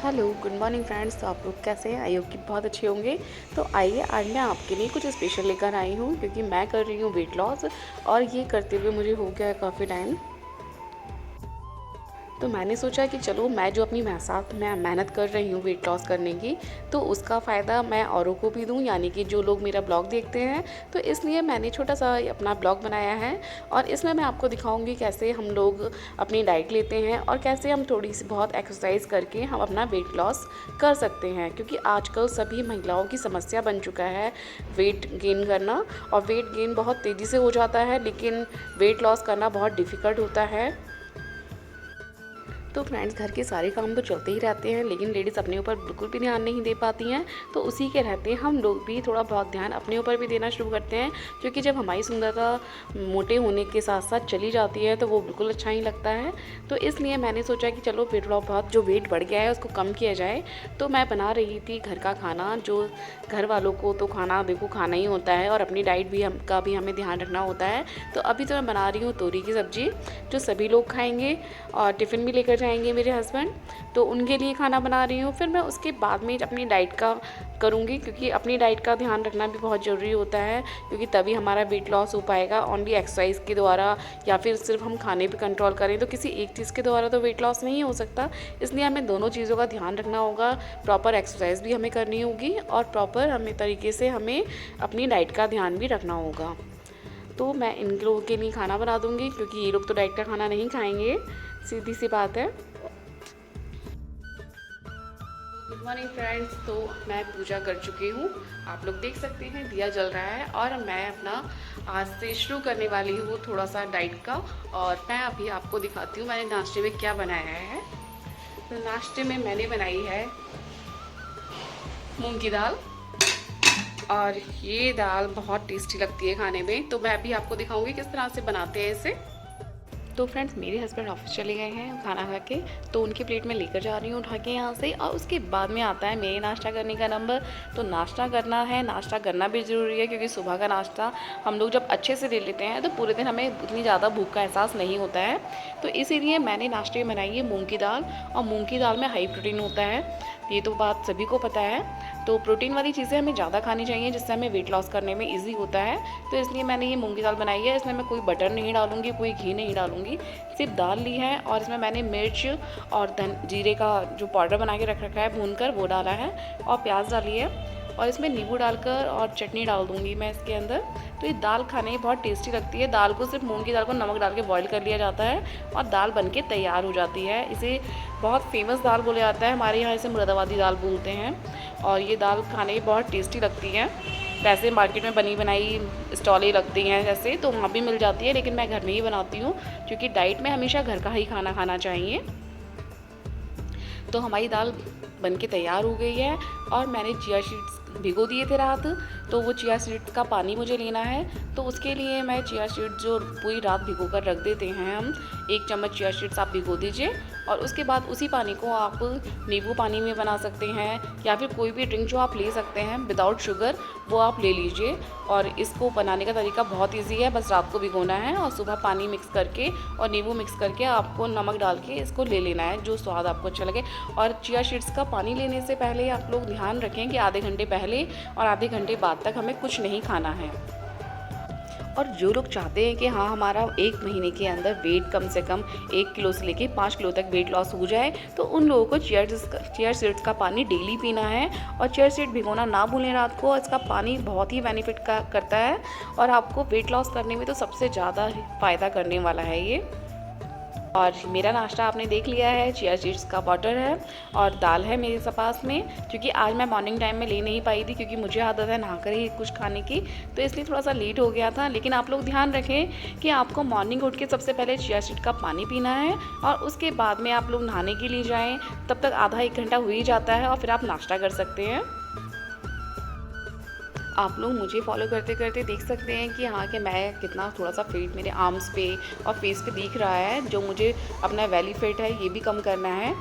Hello, good morning friends. तो आप लोग कैसे हैं? आई होप कि बहुत अच्छे होंगे। तो आइए, आज मैं आपके लिए कुछ स्पेशल लेकर आई हूँ क्योंकि मैं कर रही हूँ वेट लॉस और ये करते हुए मुझे हो गया है काफ़ी टाइम। तो मैंने सोचा कि चलो मैं जो अपनी साथ में मेहनत कर रही हूँ वेट लॉस करने की, तो उसका फ़ायदा मैं औरों को भी दूँ, यानी कि जो लोग मेरा ब्लॉग देखते हैं। तो इसलिए मैंने छोटा सा अपना ब्लॉग बनाया है और इसमें मैं आपको दिखाऊंगी कैसे हम लोग अपनी डाइट लेते हैं और कैसे हम थोड़ी सी बहुत एक्सरसाइज करके हम अपना वेट लॉस कर सकते हैं, क्योंकि आजकल सभी महिलाओं की समस्या बन चुका है वेट गेन करना। और वेट गेन बहुत तेज़ी से हो जाता है, लेकिन वेट लॉस करना बहुत डिफ़िकल्ट होता है। तो फ्रेंड्स, घर के सारे काम तो चलते ही रहते हैं, लेकिन लेडीज़ अपने ऊपर बिल्कुल भी ध्यान नहीं दे पाती हैं। तो उसी के रहते हम लोग भी थोड़ा बहुत ध्यान अपने ऊपर भी देना शुरू करते हैं, क्योंकि जब हमारी सुंदरता मोटे होने के साथ साथ चली जाती है तो वो बिल्कुल अच्छा ही लगता है। तो इसलिए मैंने सोचा कि चलो थोड़ा बहुत जो वेट बढ़ गया है उसको कम किया जाए। तो मैं बना रही थी घर का खाना, जो घर वालों को तो खाना देखो खाना ही होता है और अपनी डाइट भी का भी हमें ध्यान रखना होता है। तो अभी तो मैं बना रही हूँ तोरी की सब्ज़ी, जो सभी लोग खाएंगे और टिफ़िन भी लेकर जाएंगे मेरे हस्बैंड। तो उनके लिए खाना बना रही हूँ। फिर मैं उसके बाद में अपनी डाइट का करूँगी, क्योंकि अपनी डाइट का ध्यान रखना भी बहुत ज़रूरी होता है, क्योंकि तभी हमारा वेट लॉस हो पाएगा। ओनली एक्सरसाइज के द्वारा या फिर सिर्फ हम खाने पे कंट्रोल करें तो किसी एक चीज़ के द्वारा तो वेट लॉस नहीं हो सकता। इसलिए हमें दोनों चीज़ों का ध्यान रखना होगा। प्रॉपर एक्सरसाइज भी हमें करनी होगी और प्रॉपर हमें तरीके से हमें अपनी डाइट का ध्यान भी रखना होगा। तो मैं इन लोगों के लिए खाना बना दूँगी, क्योंकि ये लोग तो डाइट का खाना नहीं खाएंगे, सीधी सी बात है। Good morning friends. तो मैं पूजा कर चुकी हूँ, आप लोग देख सकते हैं दिया जल रहा है और मैं अपना आज से शुरू करने वाली हूँ थोड़ा सा डाइट का। और मैं अभी आपको दिखाती हूँ मैंने नाश्ते में क्या बनाया है। तो नाश्ते में मैंने बनाई है मूंग की दाल, और ये दाल बहुत टेस्टी लगती है खाने में। तो मैं अभी आपको दिखाऊंगी किस तरह से बनाते हैं इसे। तो फ्रेंड्स, मेरे हस्बैंड ऑफिस चले गए हैं खाना खा के, तो उनकी प्लेट में लेकर जा रही हूँ उठा के यहाँ से। और उसके बाद में आता है मेरे नाश्ता करने का नंबर। तो नाश्ता करना है, नाश्ता करना भी ज़रूरी है, क्योंकि सुबह का नाश्ता हम लोग जब अच्छे से ले लेते हैं तो पूरे दिन हमें उतनी ज़्यादा भूख का एहसास नहीं होता है। तो इसीलिए मैंने नाश्ते में बनाई है मूँग की दाल, और मूँग की दाल में हाई प्रोटीन होता है, ये तो बात सभी को पता है। तो प्रोटीन वाली चीज़ें हमें ज़्यादा खानी चाहिए, जिससे हमें वेट लॉस करने में इजी होता है। तो इसलिए मैंने ये मूंग की दाल बनाई है। इसमें मैं कोई बटर नहीं डालूंगी, कोई घी नहीं डालूंगी, सिर्फ दाल ली है। और इसमें मैंने मिर्च और जीरे का जो पाउडर बना के रख रखा है भूनकर, वो डाला है, और प्याज डाली है, और इसमें नींबू डालकर और चटनी डाल दूँगी मैं इसके अंदर। तो ये दाल खाने में बहुत टेस्टी लगती है। दाल को सिर्फ मूंग की दाल को नमक डाल के बॉईल कर लिया जाता है और दाल बन के तैयार हो जाती है। इसे बहुत फेमस दाल बोला जाता है, हमारे यहाँ इसे मुरादाबादी दाल बोलते हैं। और ये दाल खाने में बहुत टेस्टी लगती है। वैसे मार्केट में बनी बनाई स्टॉलें लगती हैं जैसे, तो वहाँ भी मिल जाती है, लेकिन मैं घर में ही बनाती हूँ, क्योंकि डाइट में हमेशा घर का ही खाना खाना चाहिए। तो हमारी दाल बनके तैयार हो गई है, और मैंने चिया सीड्स भिगो दिए थे रात। तो वो चिया सीड्स का पानी मुझे लेना है। तो उसके लिए मैं चिया सीड्स जो पूरी रात भिगो कर रख देते हैं हम, 1 चम्मच चिया सीड्स आप भिगो दीजिए, और उसके बाद उसी पानी को आप नींबू पानी में बना सकते हैं, या फिर कोई भी ड्रिंक जो आप ले सकते हैं विदाउट शुगर, वो आप ले लीजिए। और इसको बनाने का तरीका बहुत ईजी है, बस रात को भिगोना है और सुबह पानी मिक्स करके और नींबू मिक्स करके आपको नमक डाल के इसको ले लेना है, जो स्वाद आपको अच्छा लगे। और चिया सीड्स का पानी लेने से पहले आप लोग ध्यान रखें कि आधे घंटे पहले और आधे घंटे बाद तक हमें कुछ नहीं खाना है। और जो लोग चाहते हैं कि हाँ हमारा 1 महीने के अंदर वेट कम से कम 1 किलो से लेके 5 किलो तक वेट लॉस हो जाए, तो उन लोगों को चिया सीड्स का पानी डेली पीना है। और चिया सीड भिगोना ना भूलें रात को। इसका पानी बहुत ही बेनिफिट करता है, और आपको वेट लॉस करने में तो सबसे ज़्यादा फ़ायदा करने वाला है ये। और मेरा नाश्ता आपने देख लिया है, चिया सीड्स का पाउडर है और दाल है मेरे पास में, क्योंकि आज मैं मॉर्निंग टाइम में ले नहीं पाई थी, क्योंकि मुझे आदत है नहाकर ही कुछ खाने की, तो इसलिए थोड़ा सा लेट हो गया था। लेकिन आप लोग ध्यान रखें कि आपको मॉर्निंग उठ के सबसे पहले चिया सीड का पानी पीना है, और उसके बाद में आप लोग नहाने के लिए जाएँ, तब तक आधा 1 घंटा हो ही जाता है, और फिर आप नाश्ता कर सकते हैं। आप लोग मुझे फॉलो करते करते देख सकते हैं कि हाँ कि मैं कितना थोड़ा सा फैट मेरे आर्म्स पे और फेस पे दिख रहा है, जो मुझे अपना बेली फैट है ये भी कम करना है।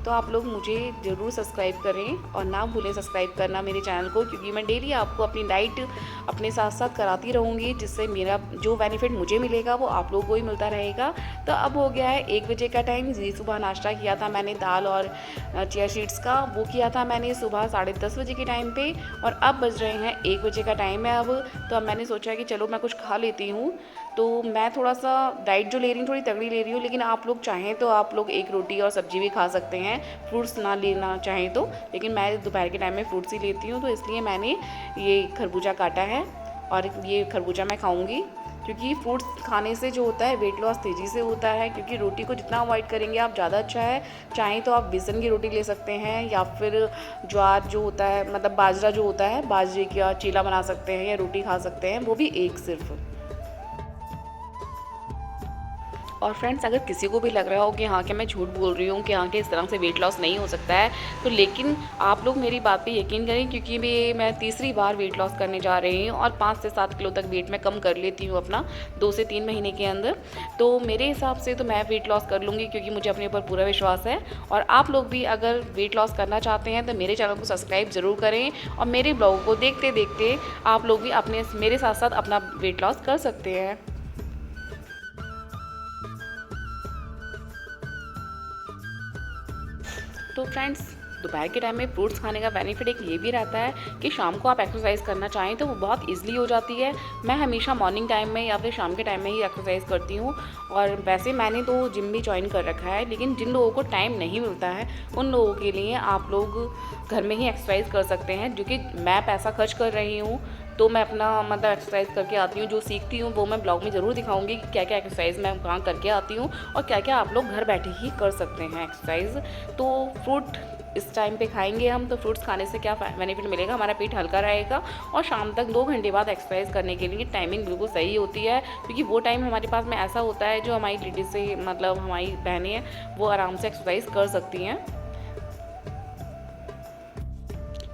तो आप लोग मुझे ज़रूर सब्सक्राइब करें और ना भूलें सब्सक्राइब करना मेरे चैनल को, क्योंकि मैं डेली आपको अपनी डाइट अपने साथ साथ कराती रहूँगी, जिससे मेरा जो बेनिफिट मुझे मिलेगा वो आप लोगों को ही मिलता रहेगा। तो अब हो गया है 1 बजे का टाइम। जी सुबह नाश्ता किया था मैंने दाल और चिया सीड्स का, वो किया था मैंने सुबह 10:30 बजे के टाइम पे, और अब बज रहे हैं 1 बजे का टाइम है अब। तो अब मैंने सोचा कि चलो मैं कुछ खा लेती हूँ। तो मैं थोड़ा सा डाइट जो ले रही हूँ थोड़ी तगड़ी ले रही हूँ, लेकिन आप लोग चाहें तो आप लोग एक रोटी और सब्जी भी खा सकते हैं, फ्रूट्स ना लेना चाहें तो। लेकिन मैं दोपहर के टाइम में फ्रूट्स ही लेती हूँ, तो इसलिए मैंने ये खरबूजा काटा है और ये खरबूजा मैं खाऊंगी, क्योंकि फ्रूट्स खाने से जो होता है वेट लॉस तेज़ी से होता है। क्योंकि रोटी को जितना अवॉइड करेंगे आप ज़्यादा अच्छा है। चाहें तो आप बेसन की रोटी ले सकते हैं, या फिर ज्वार जो होता है मतलब बाजरा जो होता है, बाजरे का चीला बना सकते हैं या रोटी खा सकते हैं, वो भी एक सिर्फ। और फ्रेंड्स, अगर किसी को भी लग रहा हो कि हाँ कि मैं झूठ बोल रही हूँ कि हाँ कि इस तरह से वेट लॉस नहीं हो सकता है, तो लेकिन आप लोग मेरी बात पे यकीन करें, क्योंकि मैं तीसरी बार वेट लॉस करने जा रही हूँ और 5 से 7 किलो तक वेट मैं कम कर लेती हूँ अपना 2 से 3 महीने के अंदर। तो मेरे हिसाब से तो मैं वेट लॉस कर लूँगी, क्योंकि मुझे अपने ऊपर पूरा विश्वास है। और आप लोग भी अगर वेट लॉस करना चाहते हैं तो मेरे चैनल को सब्सक्राइब ज़रूर करें, और मेरे ब्लॉग को देखते देखते आप लोग भी मेरे साथ साथ अपना वेट लॉस कर सकते हैं। तो फ्रेंड्स, दोपहर के टाइम में फ्रूट्स खाने का बेनिफिट एक ये भी रहता है कि शाम को आप एक्सरसाइज करना चाहें तो वो बहुत इजीली हो जाती है। मैं हमेशा मॉर्निंग टाइम में या फिर शाम के टाइम में ही एक्सरसाइज करती हूँ, और वैसे मैंने तो जिम भी ज्वाइन कर रखा है। लेकिन जिन लोगों को टाइम नहीं मिलता है उन लोगों के लिए आप लोग घर में ही एक्सरसाइज कर सकते हैं, जो कि मैं पैसा खर्च कर रही हूँ तो मैं अपना मतलब एक्सरसाइज करके आती हूँ। जो सीखती हूँ वो मैं ब्लॉग में ज़रूर दिखाऊंगी कि क्या क्या एक्सरसाइज मैं कहाँ करके आती हूँ और क्या क्या आप लोग घर बैठे ही कर सकते हैं एक्सरसाइज। तो फ्रूट इस टाइम पे खाएंगे हम, तो फ्रूट्स खाने से क्या बेनिफिट मिलेगा, हमारा पेट हल्का रहेगा, और शाम तक 2 घंटे बाद एक्सरसाइज करने के लिए टाइमिंग बिल्कुल सही होती है। क्योंकि वो टाइम हमारे पास में ऐसा होता है जो हमारी लेडीज से मतलब हमारी बहनें हैं वो आराम से एक्सरसाइज कर सकती हैं।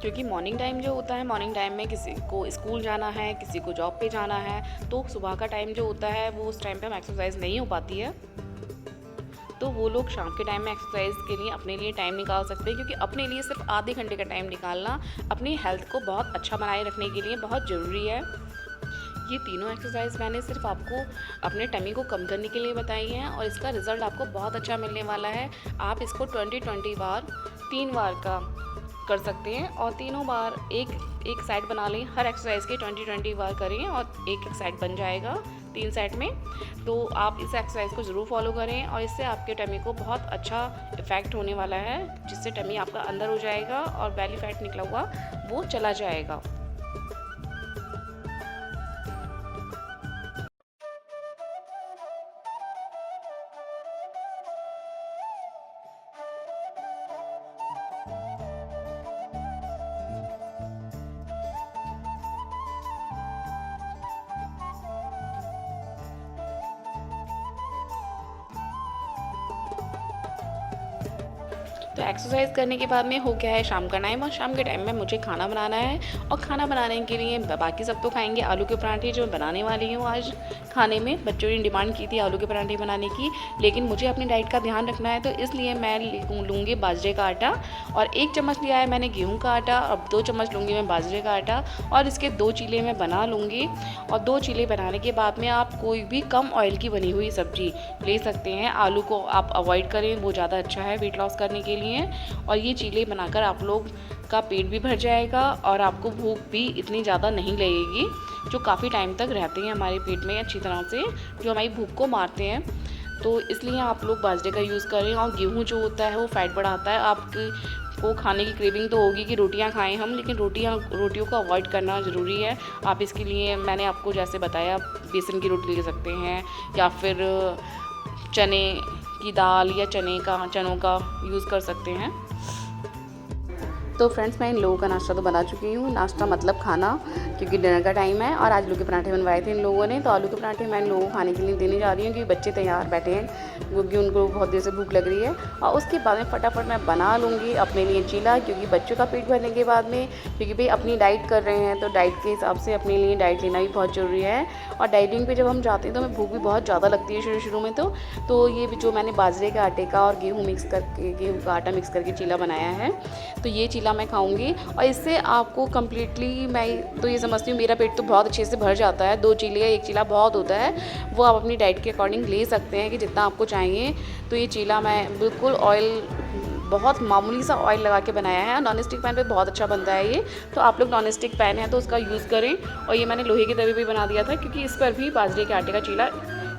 क्योंकि मॉर्निंग टाइम जो होता है, मॉर्निंग टाइम में किसी को स्कूल जाना है, किसी को जॉब पे जाना है, तो सुबह का टाइम जो होता है वो उस टाइम पे हम एक्सरसाइज नहीं हो पाती है। तो वो लोग शाम के टाइम में एक्सरसाइज के लिए अपने लिए टाइम निकाल सकते हैं, क्योंकि अपने लिए सिर्फ आधे घंटे का टाइम निकालना अपनी हेल्थ को बहुत अच्छा बनाए रखने के लिए बहुत ज़रूरी है। ये तीनों एक्सरसाइज मैंने सिर्फ आपको अपने टमी को कम करने के लिए बताई हैं, और इसका रिज़ल्ट आपको बहुत अच्छा मिलने वाला है। आप इसको 20-20 बार 3 बार का कर सकते हैं, और तीनों बार एक साइड बना लें। हर एक्सरसाइज के 20-20 बार करें और एक साइड बन जाएगा 3 सेट में। तो आप इस एक्सरसाइज को ज़रूर फॉलो करें, और इससे आपके टमी को बहुत अच्छा इफ़ेक्ट होने वाला है, जिससे टमी आपका अंदर हो जाएगा और बेली फैट निकला हुआ वो चला जाएगा। तो एक्सरसाइज करने के बाद में हो गया है शाम का टाइम, और शाम के टाइम में मुझे खाना बनाना है। और खाना बनाने के लिए बाकी सब तो खाएंगे आलू के पराठे जो मैं बनाने वाली हूँ आज खाने में। बच्चों ने डिमांड की थी आलू के पराठे बनाने की, लेकिन मुझे अपनी डाइट का ध्यान रखना है, तो इसलिए मैं लूँगी बाजरे का आटा, और 1 चम्मच लिया है मैंने गेहूँ का आटा, अब 2 चम्मच लूँगी मैं बाजरे का आटा, और इसके 2 चीले मैं बना लूँगी। और 2 चीले बनाने के बाद में आप कोई भी कम ऑयल की बनी हुई सब्जी ले सकते हैं। आलू को आप अवॉइड करें, वो ज़्यादा अच्छा है वेट लॉस करने के लिए। और ये चीले बनाकर आप लोग का पेट भी भर जाएगा, और आपको भूख भी इतनी ज़्यादा नहीं लगेगी, जो काफ़ी टाइम तक रहते हैं हमारे पेट में अच्छी तरह से, जो हमारी भूख को मारते हैं। तो इसलिए आप लोग बाजरे का यूज़ करें। और गेहूँ जो होता है वो फैट बढ़ाता है। आपको खाने की क्रेविंग तो होगी कि रोटियां खाएं हम, लेकिन रोटियों को अवॉइड करना ज़रूरी है। आप इसके लिए मैंने आपको जैसे बताया बेसन की रोटी ले सकते हैं, या फिर चने की दाल या चनों का यूज़ कर सकते हैं। तो फ्रेंड्स मैं इन लोगों का नाश्ता तो बना चुकी हूँ। नाश्ता मतलब खाना, क्योंकि डिनर का टाइम है। और आज आलू के पराठे बनवाए थे इन लोगों ने, तो आलू के पराठे मैं इन लोगों को खाने के लिए देने जा रही हूँ, क्योंकि बच्चे तैयार बैठे हैं, क्योंकि उनको बहुत देर से भूख लग रही है। और उसके बाद में फटाफट मैं बना लूँगी अपने लिए चीला, क्योंकि बच्चों का पेट भरने के बाद में, क्योंकि भाई अपनी डाइट कर रहे हैं तो डाइट के हिसाब से अपने लिए डाइट लेना भी बहुत ज़रूरी है। और डाइटिंग पे जब हम जाते हैं तो हमें भूख भी बहुत ज़्यादा लगती है शुरू में। तो ये जो मैंने बाजरे के आटे का और गेहूँ का आटा मिक्स करके चीला बनाया है, तो ये चीला मैं खाऊंगी। और इससे आपको कम्प्लीटली, मैं तो ये समझती हूँ मेरा पेट तो बहुत अच्छे से भर जाता है। 2 चीले या 1 चीला बहुत होता है, वो आप अपनी डाइट के अकॉर्डिंग ले सकते हैं कि जितना आपको चाहिए। तो ये चीला मैं बिल्कुल ऑयल, बहुत मामूली सा ऑयल लगा के बनाया है। नॉन स्टिक पैन पे बहुत अच्छा बनता है ये, तो आप लोग नॉन स्टिक पैन है तो उसका यूज़ करें। और ये मैंने लोहे के तवे पे बना दिया था, क्योंकि इस पर भी बाजरे के आटे का चीला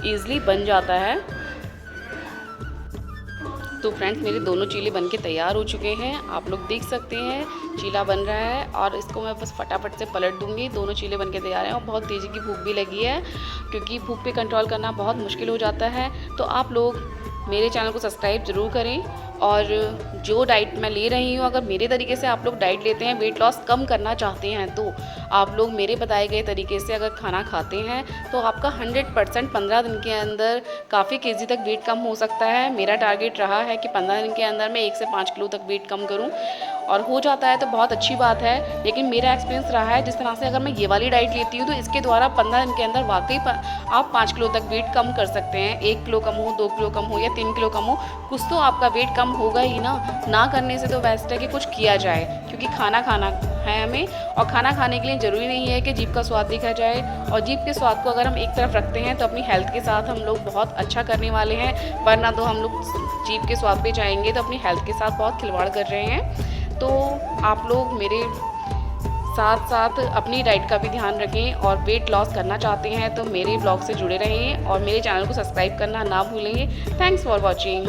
ईज़िली बन जाता है। तो फ्रेंड्स मेरे दोनों चीले बनके तैयार हो चुके हैं, आप लोग देख सकते हैं चीला बन रहा है। और इसको मैं बस फटाफट से पलट दूंगी। दोनों चीले बनके तैयार हैं और बहुत तेज़ी की भूख भी लगी है, क्योंकि भूख पे कंट्रोल करना बहुत मुश्किल हो जाता है। तो आप लोग मेरे चैनल को सब्सक्राइब ज़रूर करें। और जो डाइट मैं ले रही हूँ, अगर मेरे तरीके से आप लोग डाइट लेते हैं, वेट लॉस कम करना चाहते हैं, तो आप लोग मेरे बताए गए तरीके से अगर खाना खाते हैं तो आपका 100% 15 दिन के अंदर काफ़ी केजी तक वेट कम हो सकता है। मेरा टारगेट रहा है कि 15 दिन के अंदर मैं 1 से 5 किलो तक वेट कम करूँ, और हो जाता है तो बहुत अच्छी बात है। लेकिन मेरा एक्सपीरियंस रहा है, जिस तरह से अगर मैं ये वाली डाइट लेती हूँ तो इसके द्वारा 15 दिन के अंदर वाकई आप 5 किलो तक वेट कम कर सकते हैं। 1 किलो कम हो, 2 किलो कम हो या 3 किलो कम हो, कुछ तो आपका वेट कम होगा ही ना करने से तो बेस्ट है कि कुछ किया जाए, क्योंकि खाना है हमें। और खाना खाने के लिए ज़रूरी नहीं है कि जीभ का स्वाद देखा जाए। और जीभ के स्वाद को अगर हम एक तरफ रखते हैं तो अपनी हेल्थ के साथ हम लोग बहुत अच्छा करने वाले हैं, वरना तो हम लोग जीभ के स्वाद पे जाएंगे तो अपनी हेल्थ के साथ बहुत खिलवाड़ कर रहे हैं। तो आप लोग मेरे साथ साथ अपनी डाइट का भी ध्यान रखें, और वेट लॉस करना चाहते हैं तो मेरे ब्लॉग से जुड़े रहें और मेरे चैनल को सब्सक्राइब करना ना भूलें। Thanks for watching.